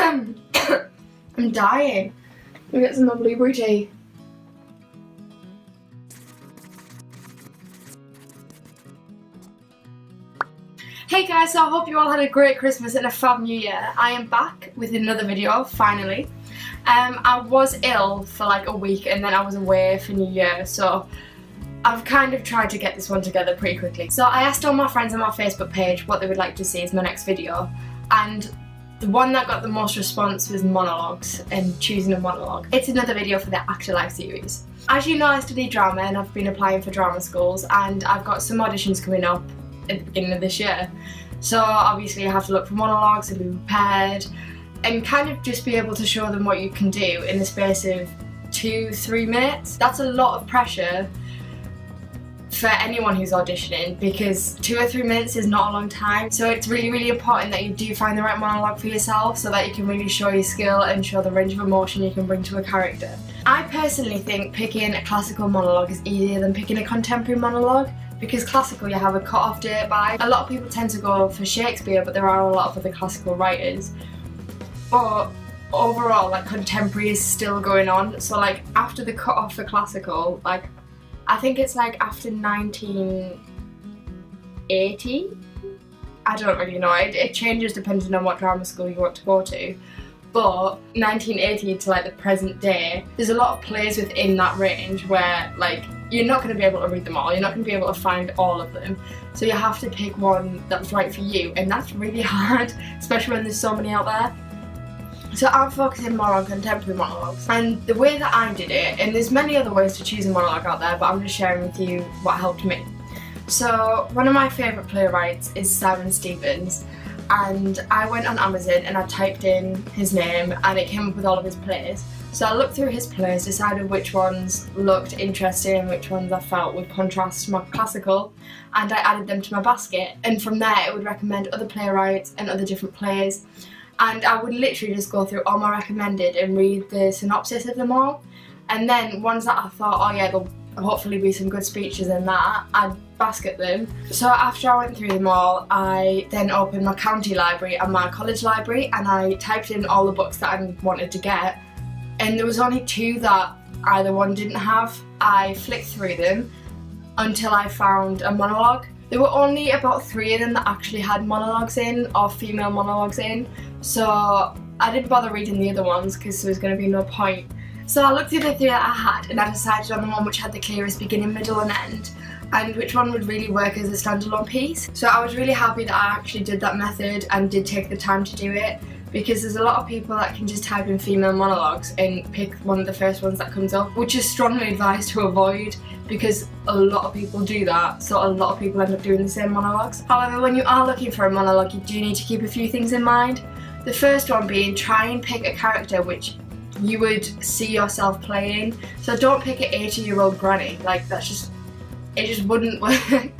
I'm dying. Let me get some more blueberry tea. Hey guys, so I hope you all had a great Christmas and a fab New Year. I am back with another video, finally. I was ill for like a week and then I was away for New Year, so I've kind of tried to get this one together pretty quickly. So I asked all my friends on my Facebook page what they would like to see as my next video, and the one that got the most response was monologues and choosing a monologue. It's another video for the TheActorLife series. As you know, I study drama and I've been applying for drama schools, and I've got some auditions coming up at the beginning of this year. So obviously I have to look for monologues and be prepared and kind of just be able to show them what you can do in the space of 2-3 minutes. That's a lot of pressure for anyone who's auditioning, because 2 or 3 minutes is not a long time. So it's really important that you do find the right monologue for yourself so that you can really show your skill and show the range of emotion you can bring to a character. I personally think picking a classical monologue is easier than picking a contemporary monologue, because classical you have a cut-off date by. A lot of people tend to go for Shakespeare, but there are a lot of other classical writers. But overall, like, contemporary is still going on. So like after the cut-off for classical, like I think it's like after 1980. I don't really know. It changes depending on what drama school you want to go to. But 1980 to like the present day, there's a lot of plays within that range where like you're not going to be able to read them all. You're not going to be able to find all of them. So you have to pick one that's right for you, and that's really hard, especially when there's so many out there. So I'm focusing more on contemporary monologues, and the way that I did it, and there's many other ways to choose a monologue out there, but I'm just sharing with you what helped me. So one of my favourite playwrights is Simon Stevens, and I went on Amazon and I typed in his name and it came up with all of his plays. So I looked through his plays, decided which ones looked interesting, which ones I felt would contrast to my classical, and I added them to my basket, and from there it would recommend other playwrights and other different plays. And I would literally just go through all my recommended and read the synopsis of them all. And then ones that I thought, oh yeah, there'll hopefully be some good speeches in that, I'd basket them. So after I went through them all, I then opened my county library and my college library, and I typed in all the books that I wanted to get. And there was only 2 that either one didn't have. I flicked through them until I found a monologue. There were only about 3 of them that actually had monologues in, or female monologues in, so I didn't bother reading the other ones because there was going to be no point. So I looked through the 3 that I had, and I decided on the one which had the clearest beginning, middle and end, and which one would really work as a standalone piece. So I was really happy that I actually did that method and did take the time to do it, because there's a lot of people that can just type in female monologues and pick one of the first ones that comes up, which is strongly advised to avoid, because a lot of people do that, so a lot of people end up doing the same monologues. However, when you are looking for a monologue, you do need to keep a few things in mind. The first one being, try and pick a character which you would see yourself playing. So don't pick an 80-year-old granny, like it just wouldn't work.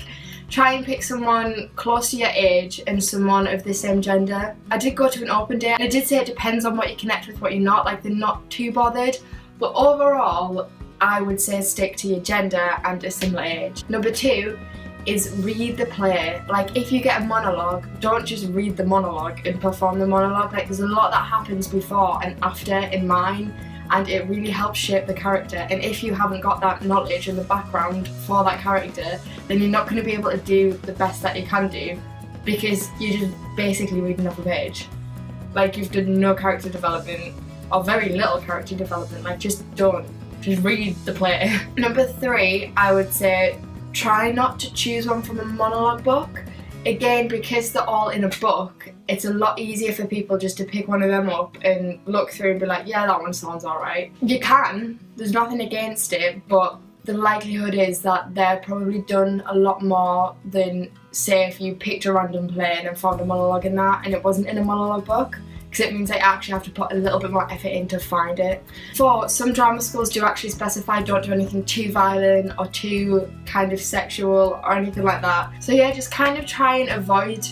Try and pick someone close to your age and someone of the same gender. I did go to an open day, and it did say it depends on what you connect with, what you're not, like they're not too bothered, but overall I would say stick to your gender and a similar age. Number 2 is read the play. Like if you get a monologue, don't just read the monologue and perform the monologue. Like there's a lot that happens before and after in mine, and it really helps shape the character. And if you haven't got that knowledge and the background for that character, then you're not going to be able to do the best that you can do, because you're just basically reading off a page. Like you've done no character development, or very little character development. Like just read the play. Number 3, I would say try not to choose one from a monologue book. Again, because they're all in a book, it's a lot easier for people just to pick one of them up and look through and be like, yeah, that one sounds alright. You can, there's nothing against it, but the likelihood is that they're probably done a lot more than, say, if you picked a random play and found a monologue in that and it wasn't in a monologue book, because it means I actually have to put a little bit more effort in to find it. 4, some drama schools do actually specify don't do anything too violent or too kind of sexual or anything like that. So yeah, just kind of try and avoid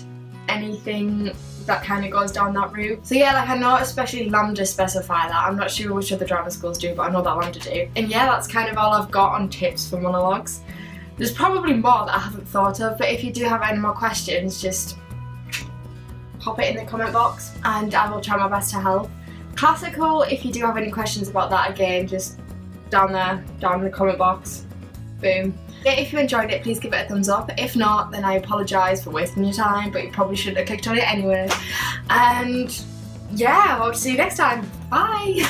anything that kind of goes down that route. So yeah, like I know especially Lambda specify that. I'm not sure which other drama schools do, but I know that Lambda do. And yeah, that's kind of all I've got on tips for monologues. There's probably more that I haven't thought of, but if you do have any more questions, just pop it in the comment box and I will try my best to help. Classical, if you do have any questions about that, again, just down there, down in the comment box. Boom. If you enjoyed it, please give it a thumbs up. If not, then I apologise for wasting your time, but you probably shouldn't have clicked on it anyway. And yeah, I'll see you next time. Bye!